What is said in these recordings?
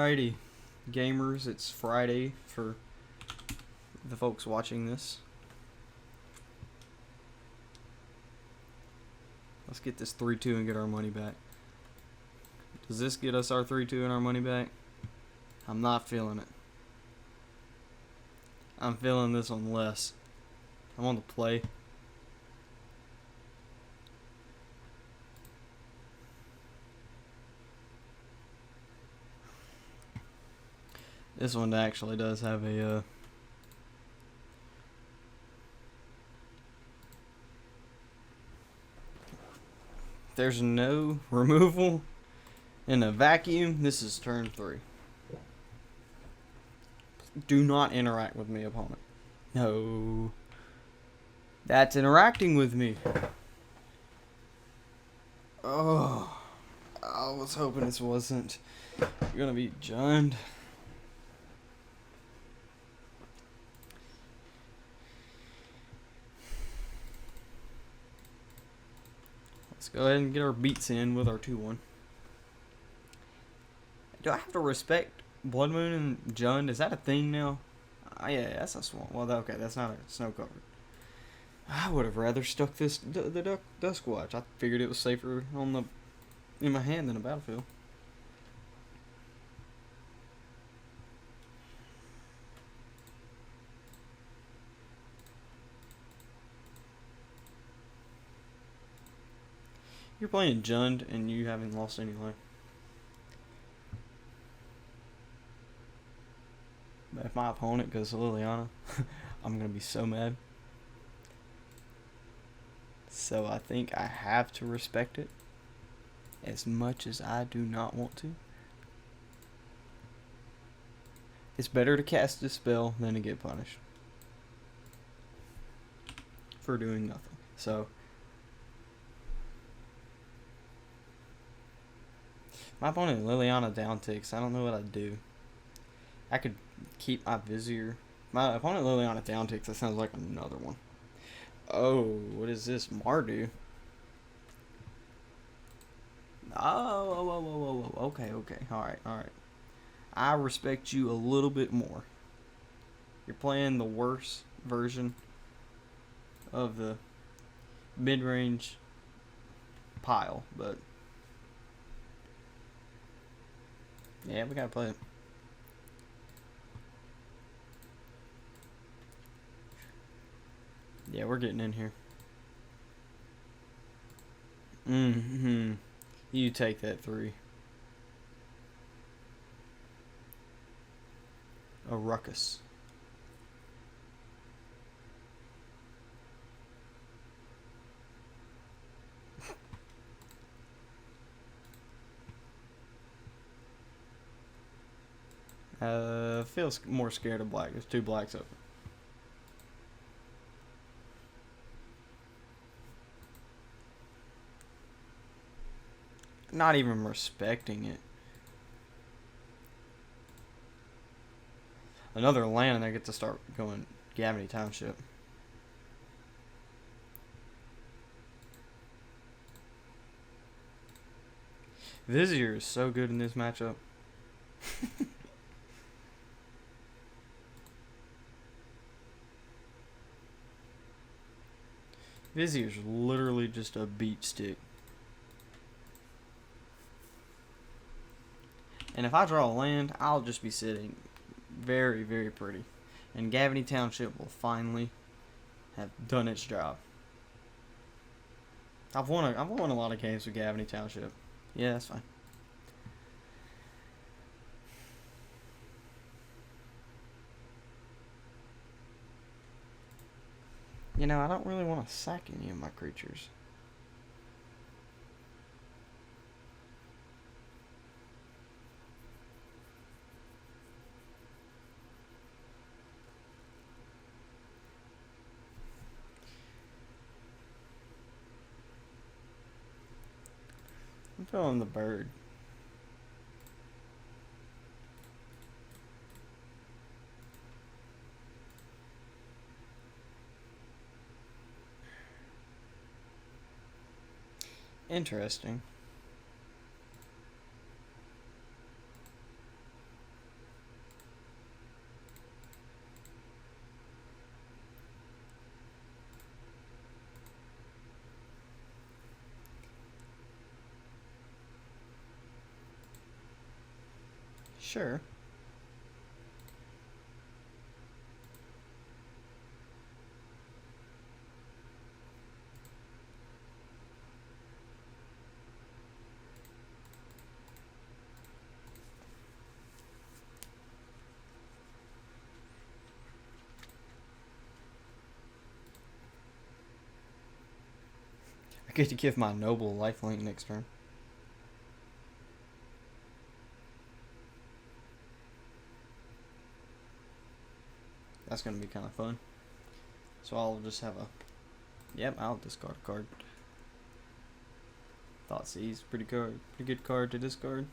Alrighty, gamers, it's Friday for the folks watching this. Let's get this 3-2 and get our money back. Does this get us our 3-2 and our money back? I'm not feeling it. I'm feeling this one less. I'm on the play. This one actually does have a there's no removal in a vacuum. This is turn 3. Do not interact with me, opponent. No. That's interacting with me. Oh. I was hoping this wasn't gonna be Jund. Let's go ahead and get our beats in with our 2-1. Do I have to respect Blood Moon and Jund? Is that a thing now? Yeah, that's a swamp. Well, okay, that's not a snow covered. I would have rather stuck this the Dusk Watch. I figured it was safer in my hand than a battlefield. You're playing Jund and you haven't lost any life. But if my opponent goes to Liliana, I'm going to be so mad. So I think I have to respect it as much as I do not want to. It's better to cast a spell than to get punished for doing nothing. So my opponent Liliana down ticks. I don't know what I'd do. I could keep my Vizier. My opponent Liliana down ticks. That sounds like another one. Oh, what is this? Mardu. Oh, okay. Alright. I respect you a little bit more. You're playing the worst version of the mid-range pile, but yeah, we gotta play it. Yeah, we're getting in here. You take that 3. A ruckus. Feels more scared of black. There's 2 blacks open. Not even respecting it. Another land and I get to start going Gavany Township. Vizier is so good in this matchup. Vizier's literally just a beat stick. And if I draw a land, I'll just be sitting very, very pretty. And Gavany Township will finally have done its job. I've won a lot of games with Gavany Township. Yeah, that's fine. You know, I don't really want to sack any of my creatures. I'm feeling the bird. Interesting. Sure. I get to give my noble lifelink next turn. That's gonna be kind of fun. So I'll just have a. Yep, I'll discard a card. Thoughtseize, pretty good card to discard.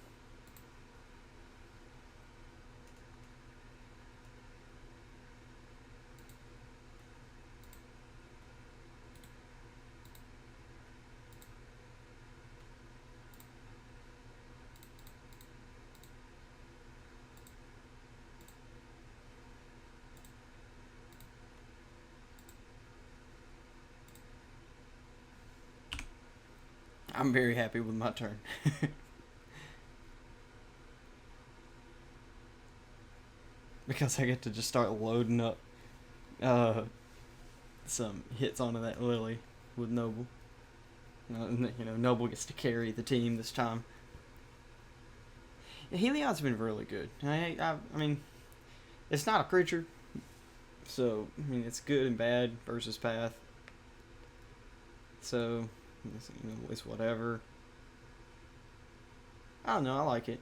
I'm very happy with my turn. Because I get to just start loading up some hits onto that Lily with Noble. Noble gets to carry the team this time. Yeah, Heliod's been really good. I mean, it's not a creature, so I mean it's good and bad versus path. So it's whatever. I don't know. I like it.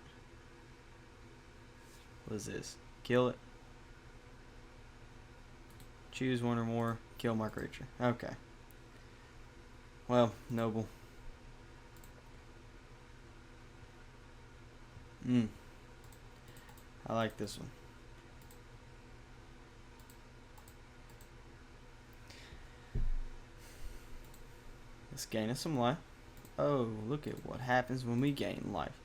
What is this? Kill it. Choose one or more. Kill my creature. Okay. Well, Noble. I like this one. Let's gain us some life. Oh, look at what happens when we gain life.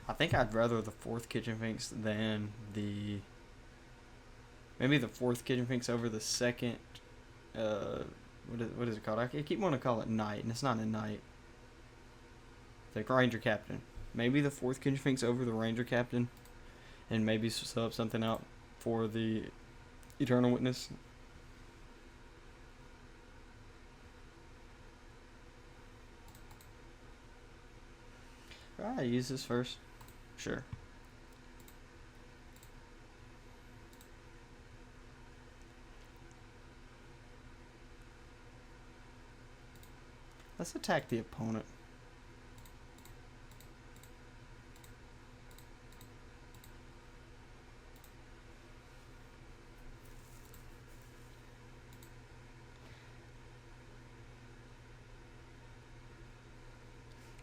I think I'd rather the 4th Kitchen Finks than the... Maybe the 4th Kitchen Finks over the 2nd... What is it called? I keep wanting to call it Knight, and it's not a Knight. It's like Ranger Captain. Maybe the 4th Kitchen Finks over the Ranger Captain. And maybe sub something out for the Eternal Witness. I use this first. Sure. Let's attack the opponent.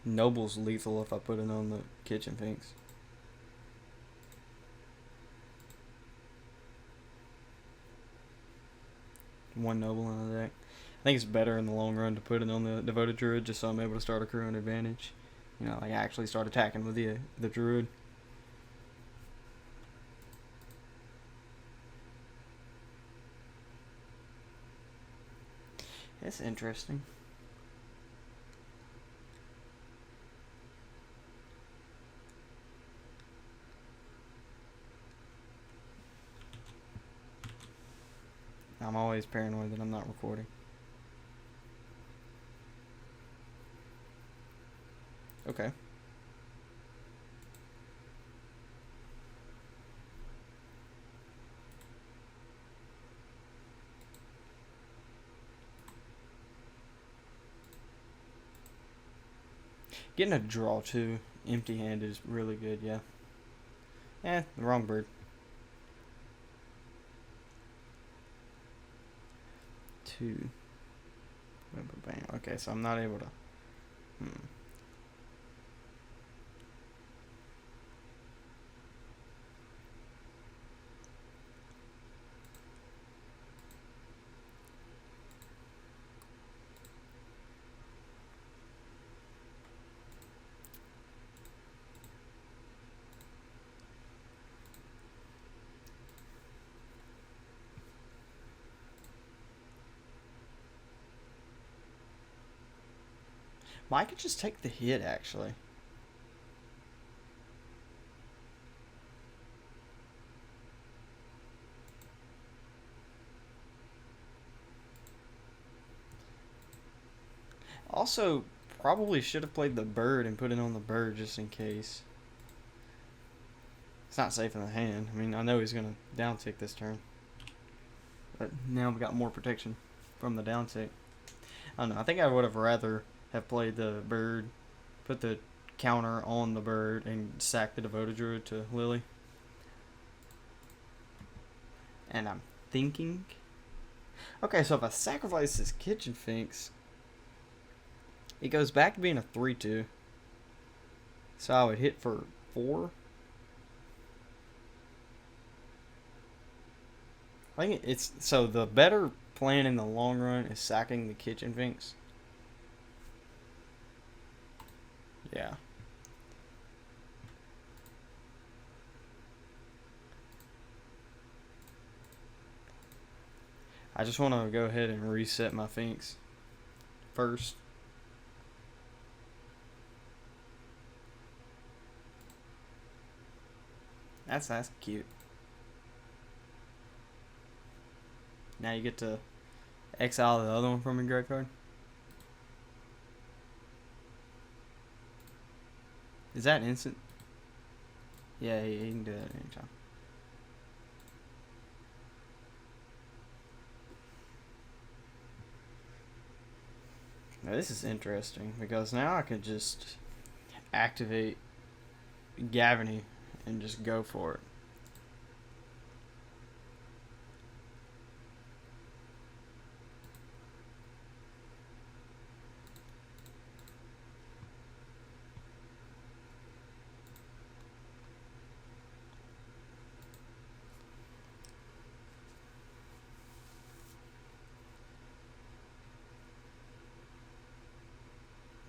Noble's lethal if I put it on the Kitchen Finks. One Noble in the deck. I think it's better in the long run to put it on the Devoted Druid just so I'm able to start accruing advantage. Like actually start attacking with the Druid. It's interesting. I'm always paranoid that I'm not recording. Okay. Getting a draw too, empty-handed is really good, yeah. The wrong bird. 2. Bam. Okay, so I'm not able to... Mike could just take the hit, actually. Also, probably should have played the bird and put it on the bird just in case. It's not safe in the hand. I mean, I know he's going to down tick this turn. But now we got more protection from the down tick. I don't know. I think I would have rather have played the bird, put the counter on the bird, and sack the devoted druid to Lily. And I'm thinking... Okay, so if I sacrifice this kitchen finks, it goes back to being a 3-2. So I would hit for 4. I think it's... So the better plan in the long run is sacking the kitchen finks. Yeah. I just want to go ahead and reset my finks first. That's cute. Now you get to exile the other one from your graveyard. Is that instant? Yeah, he can do that anytime. Now this is interesting because now I can just activate Gavany and just go for it.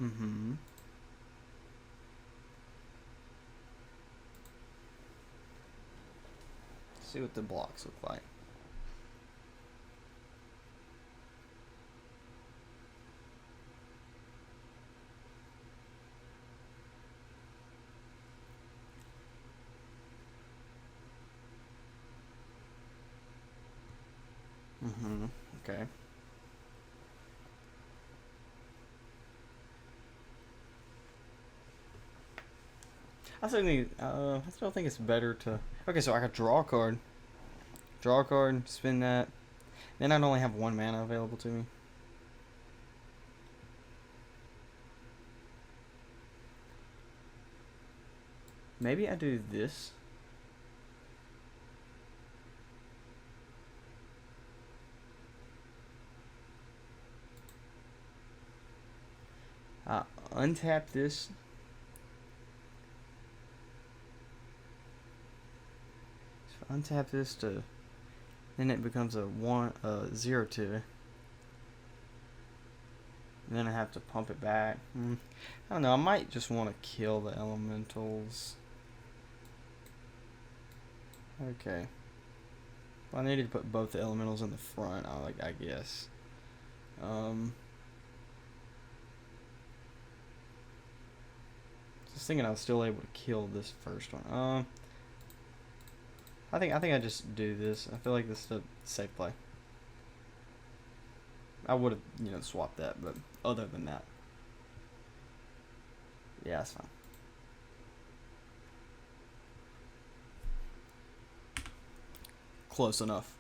Mm-hmm. See what the blocks look like. Mm-hmm. Okay. I still think it's better to... Okay, so I could draw a card. Draw a card, spin that. Then I'd only have 1 mana available to me. Maybe I do this. Untap this. So untap this to... Then it becomes a 0-2. And then I have to pump it back. I don't know. I might just want to kill the elementals. Okay. Well, I needed to put both the elementals in the front, I guess. Just thinking I was still able to kill this first one. I think I just do this. I feel like this is a safe play. I would have, swapped that, but other than that, yeah, that's fine. Close enough.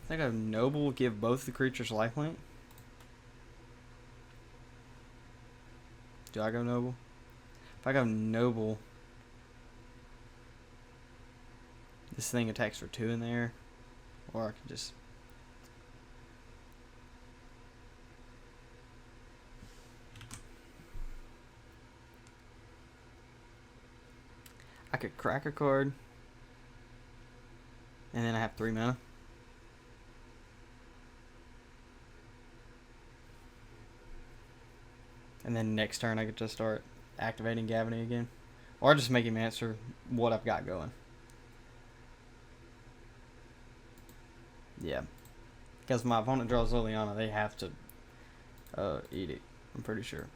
I think a noble will give both the creatures lifelink. Do I go noble? If I go noble, this thing attacks for 2 in there, or I can just... I could crack a card. And then I have 3 mana. And then next turn I could just start activating Gavany again. Or just make him answer what I've got going. Yeah. Because my opponent draws Liliana, they have to eat it. I'm pretty sure.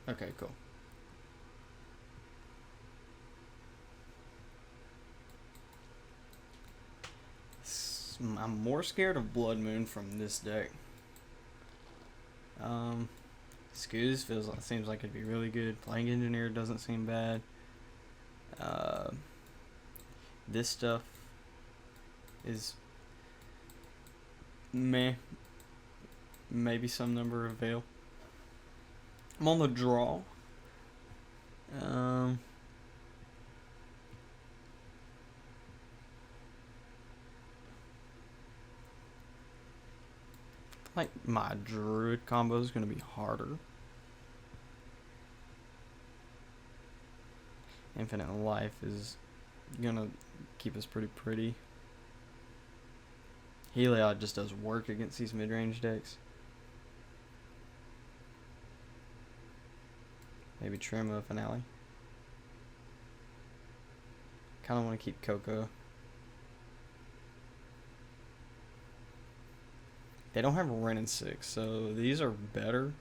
Okay, cool. I'm more scared of Blood Moon from this deck. Scooze seems like it'd be really good. Playing Engineer doesn't seem bad. This stuff is meh. Maybe some number of Veil. I'm on the draw. Like my Druid combo is gonna be harder. Infinite Life is gonna keep us pretty. Heliod just does work against these mid-range decks. Maybe trim a Finale. Kinda wanna keep Coco. They don't have Wrenn and 6, so these are better.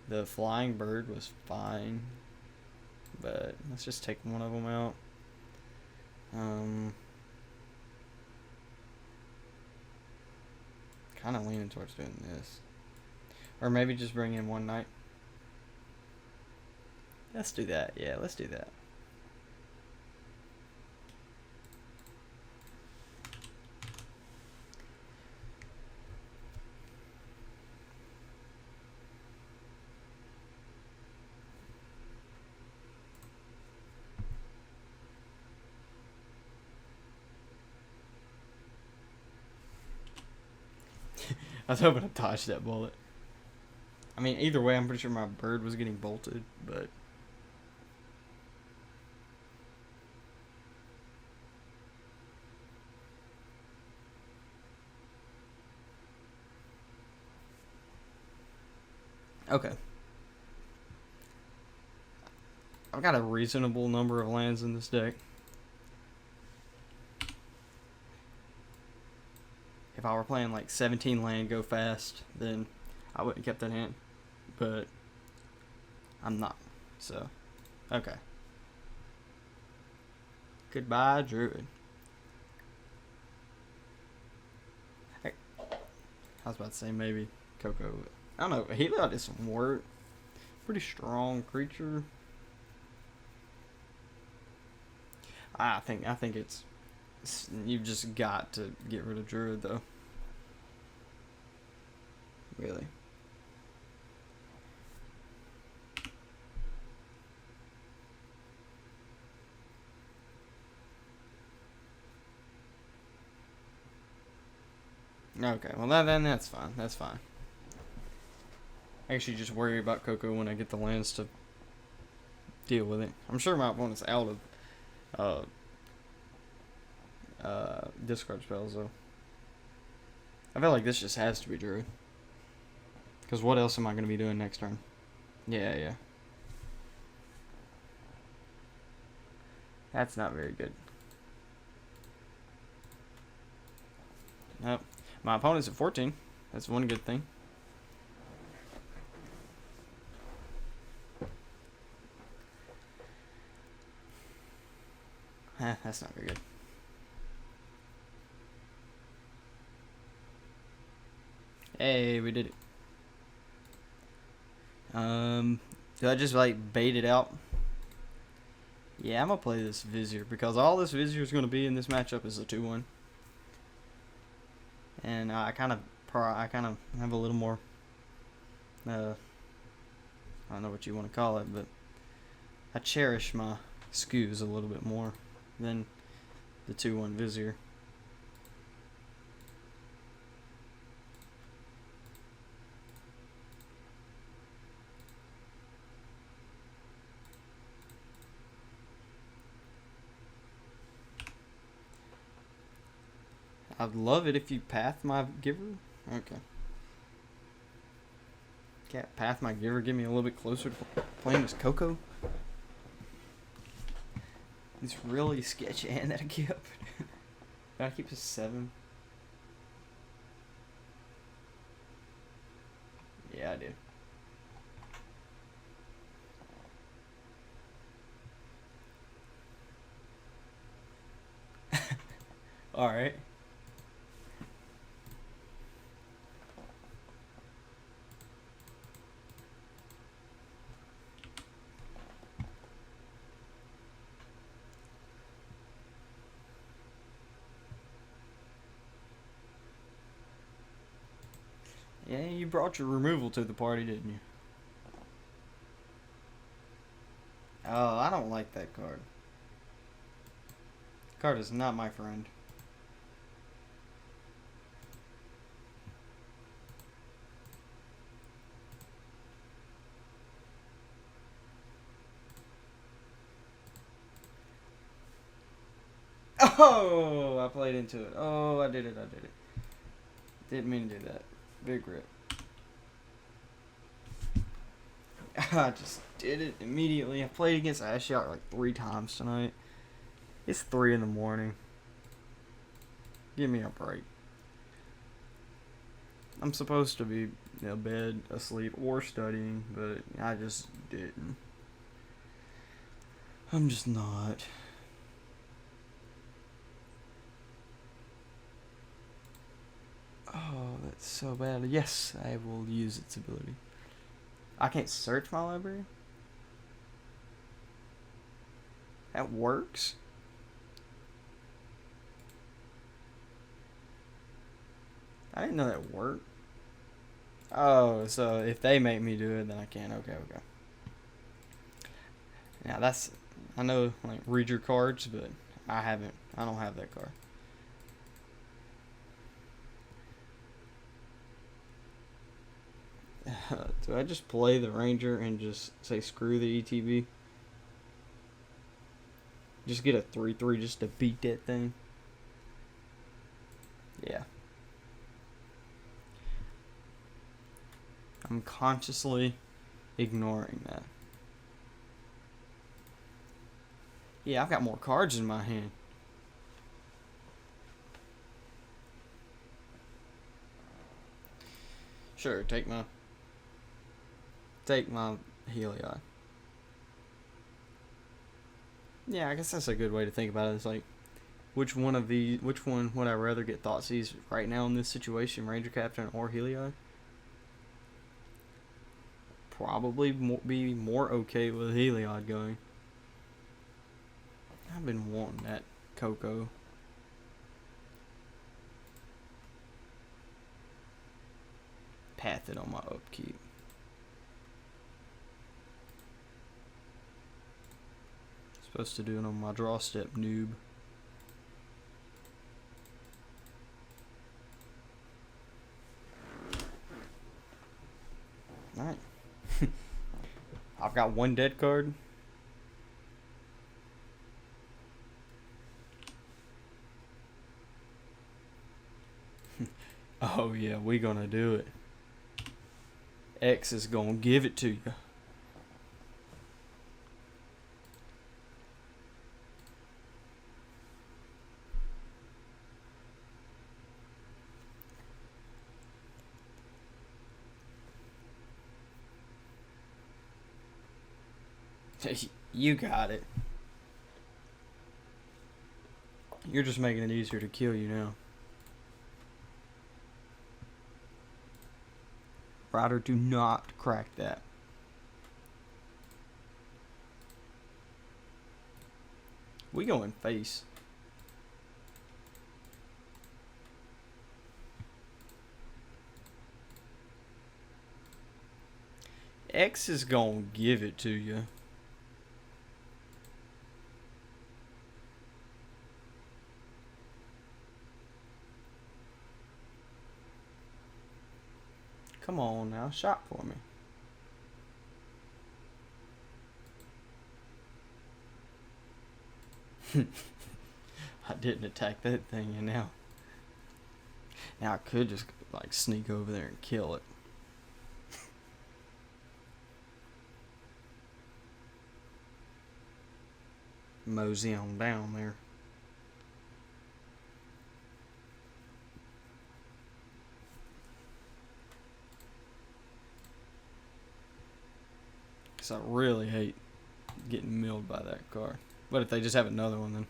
The Flying Bird was fine, but let's just take one of them out. Kind of leaning towards doing this. Or maybe just bring in one night. Let's do that. Yeah, let's do that. I was hoping to dodge that bullet. I mean, either way, I'm pretty sure my bird was getting bolted, but... Okay. I've got a reasonable number of lands in this deck. If I were playing like 17 land, go fast, then I wouldn't have kept that hand. But I'm not. So, okay. Goodbye, Druid. Hey, I was about to say maybe Coco. I don't know. Heliod did some work. Pretty strong creature. I think it's you've just got to get rid of Druid though. Really. Okay, well then that's fine. That's fine. I actually just worry about Coco when I get the lands to deal with it. I'm sure my opponent's out of discard spells though. I feel like this just has to be Druid. Because what else am I going to be doing next turn? Yeah. That's not very good. Nope. My opponent's at 14. That's one good thing. That's not very good. Hey, we did it. Do I just like bait it out? Yeah, I'm gonna play this Vizier because all this Vizier is gonna be in this matchup is a 2-1, and I kind of have a little more. I don't know what you want to call it, but I cherish my skews a little bit more than the 2-1 Vizier. I'd love it if you path my giver. Okay. Can't path my giver get me a little bit closer to playing this Coco? It's really sketchy hand that I keep. Gotta keep this 7. Yeah, I did. Alright. Yeah, you brought your removal to the party, didn't you? Oh, I don't like that card. Card is not my friend. Oh, I played into it. Oh, I did it. Didn't mean to do that. Big rip. I just did it immediately. I played against Ashiok like 3 times tonight. It's 3 in the morning. Give me a break. I'm supposed to be in bed, asleep, or studying, but I just didn't. I'm just not. Oh, that's so bad. Yes, I will use its ability. I can't search my library? That works? I didn't know that worked. Oh, so if they make me do it, then I can. Okay. Now that's, I know, like, read your cards, but I don't have that card. Do I just play the Ranger and just say screw the ETB? Just get a 3/3 just to beat that thing? Yeah. I'm consciously ignoring that. Yeah, I've got more cards in my hand. Sure, take my Heliod. Yeah, I guess that's a good way to think about it. It's like, which one would I rather get Thoughtseize right now in this situation, Ranger Captain or Heliod? Probably be more okay with Heliod going. I've been wanting that Coco. Path it on my upkeep. Supposed to do it on my draw step, noob. Alright. I've got 1 dead card. Oh yeah, we gonna do it. X is gonna give it to you. You got it. You're just making it easier to kill you now. Ryder, do not crack that. We going face. X is gonna give it to you. Come on now, shot for me. I didn't attack that thing, you know. Now I could just like sneak over there and kill it. Mosey on down there. Cause I really hate getting milled by that card. But if they just have another one,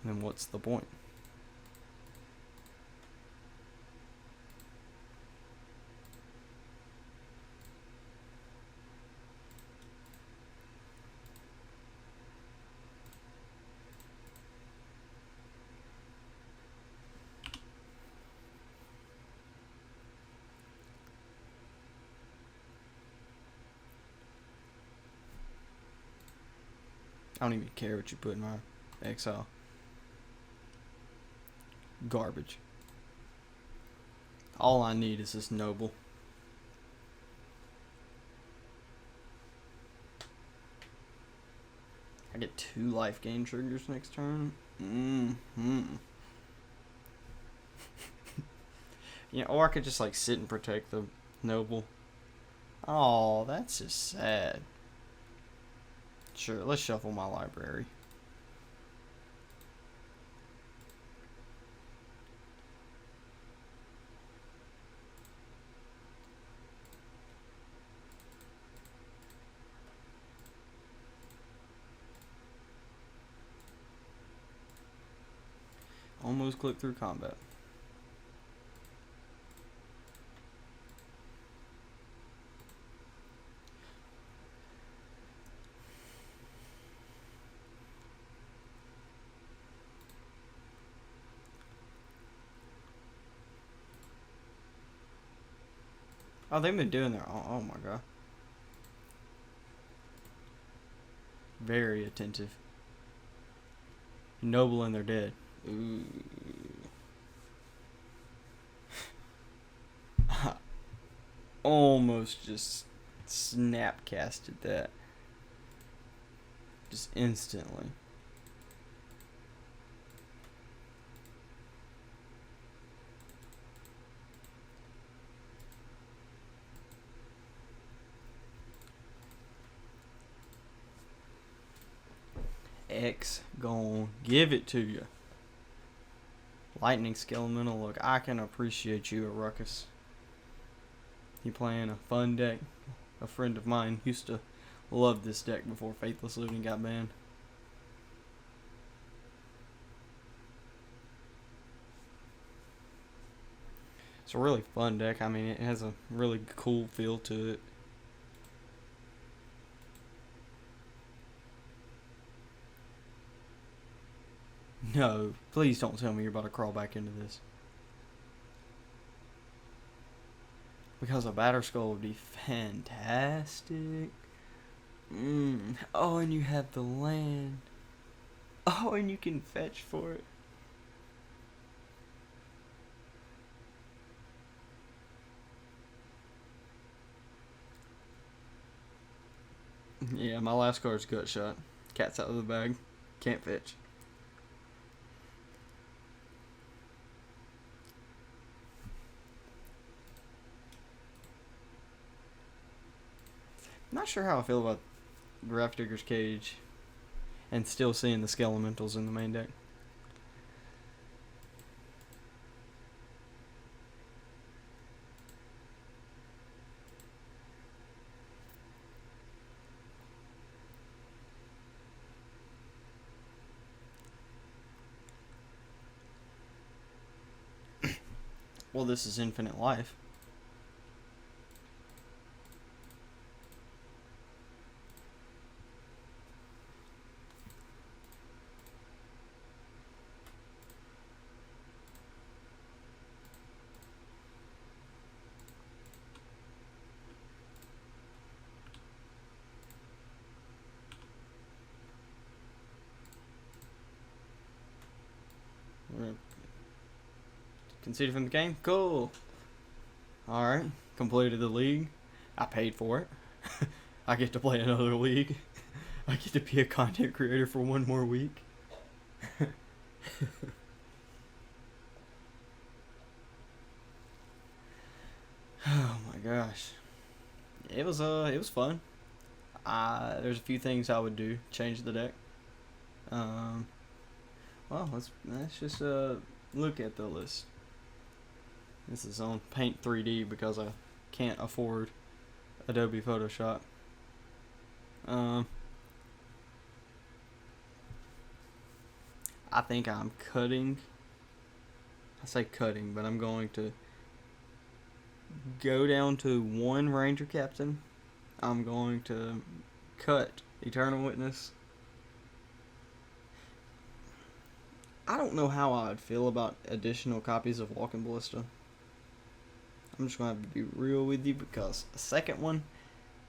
then what's the point? I don't even care what you put in my exile. Garbage. All I need is this noble. I get 2 life gain triggers next turn. Yeah, or I could just like sit and protect the noble. Oh, that's just sad. Sure, let's shuffle my library. Almost click through combat. Oh, they've been doing their. Oh my god. Very attentive. Noble and they're dead. Ooh. Almost just snap casted that. Just instantly. X gon' give it to you. Lightning Skelemental, look, I can appreciate you, a Ruckus. You playing a fun deck? A friend of mine used to love this deck before Faithless Looting got banned. It's a really fun deck. I mean, it has a really cool feel to it. No, please don't tell me you're about to crawl back into this. Because a Batter Skull would be fantastic. Oh, and you have the land. Oh, and you can fetch for it. Yeah, my last card's Gut Shot. Cat's out of the bag. Can't fetch. Not sure how I feel about Grafdigger's Cage and still seeing the Skelementals in the main deck. Well, this is Infinite Life. Conceded from the game? Cool. Alright. Completed the league. I paid for it. I get to play another league. I get to be a content creator for one more week. Oh my gosh. It was fun. There's a few things I would do. Change the deck. Well, let's just look at the list. This is on Paint 3D because I can't afford Adobe Photoshop. I think I'm cutting. I say cutting, but I'm going to go down to one Ranger Captain. I'm going to cut Eternal Witness. I don't know how I'd feel about additional copies of Walking Ballista. I'm just going to have to be real with you because a second one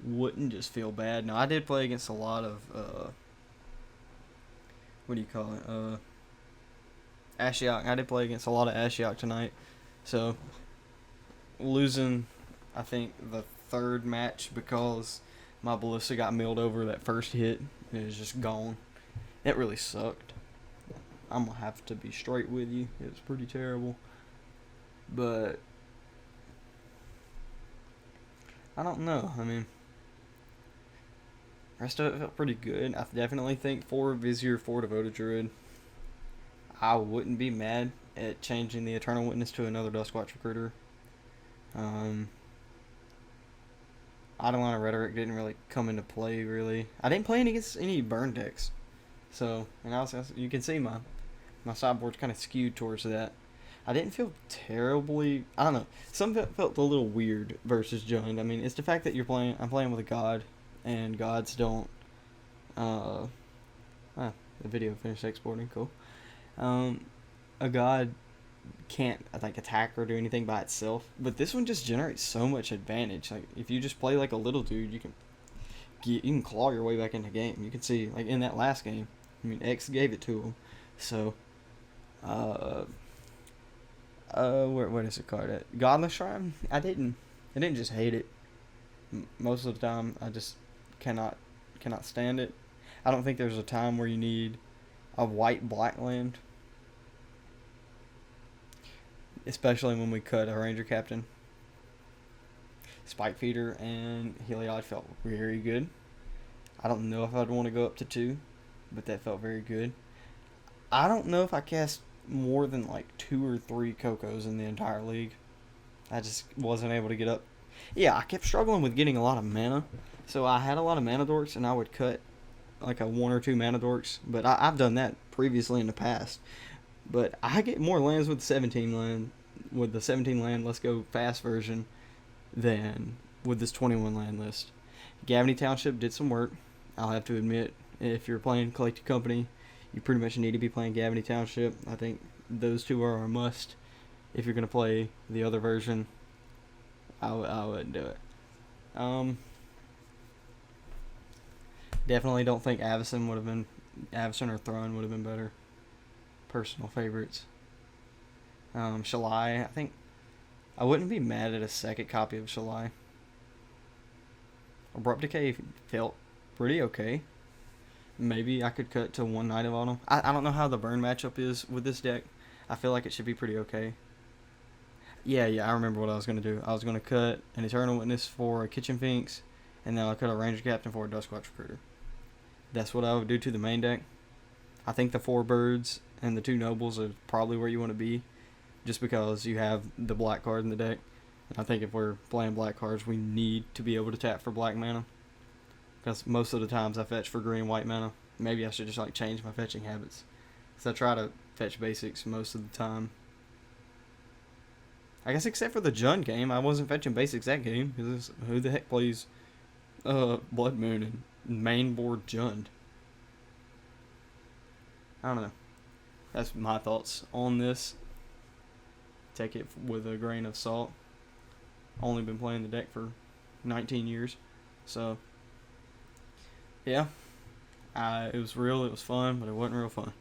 wouldn't just feel bad. Now, I did play against a lot of, what do you call it? Ashiok. I did play against a lot of Ashiok tonight. So, losing, I think, the third match because my Ballista got milled over that first hit. It was just gone. It really sucked. I'm going to have to be straight with you. It was pretty terrible. But I don't know. I mean, the rest of it felt pretty good. I definitely think 4 Vizier, 4 Devoted Druid. I wouldn't be mad at changing the Eternal Witness to another Duskwatch Recruiter. Eidolon Rhetoric didn't really come into play, really. I didn't play against any burn decks. So, and also, you can see my sideboard's kind of skewed towards that. I didn't feel terribly, I don't know, some of it felt a little weird versus Jund. I mean, it's the fact that I'm playing with a god, and gods don't, the video finished exporting, cool. A god can't, I think, attack or do anything by itself, but this one just generates so much advantage. Like, if you just play like a little dude, you can claw your way back into the game. You can see, like, in that last game, I mean, X gave it to him, so, what is it called? Godless Shrine? I didn't just hate it. Most of the time, I just cannot stand it. I don't think there's a time where you need a white-black land. Especially when we cut a Ranger Captain. Spike Feeder and Heliod felt very good. I don't know if I'd want to go up to 2, but that felt very good. I don't know if I cast more than like 2 or 3 Cocos in the entire league. I just wasn't able to get up. Yeah, I kept struggling with getting a lot of mana. So I had a lot of mana dorks and I would cut like a 1 or 2 mana dorks. But I've done that previously in the past. But I get more lands with the 17 land, let's go fast version, than with this 21 land list. Gavany Township did some work. I'll have to admit, if you're playing Collected Company, you pretty much need to be playing Gavany Township. I think those 2 are a must. If you're going to play the other version, I wouldn't do it. Definitely don't think Avacyn or Throne would have been better. Personal favorites. Shalai, I think I wouldn't be mad at a second copy of Shalai. Abrupt Decay felt pretty okay. Maybe I could cut to 1 Knight of Autumn. I don't know how the burn matchup is with this deck. I feel like it should be pretty okay. Yeah, I remember what I was going to do. I was going to cut an Eternal Witness for a Kitchen Finks, and then I'll cut a Ranger Captain for a Duskwatch Recruiter. That's what I would do to the main deck. I think the 4 birds and the 2 nobles are probably where you want to be, just because you have the black card in the deck. And I think if we're playing black cards, we need to be able to tap for black mana, because most of the times I fetch for green and white mana. Maybe I should just like change my fetching habits, because I try to fetch basics most of the time. I guess except for the Jund game, I wasn't fetching basics that game, because who the heck plays Blood Moon and main board Jund? I don't know. That's my thoughts on this. Take it with a grain of salt. Only been playing the deck for 19 years. So, yeah. It was real, it was fun, but it wasn't real fun.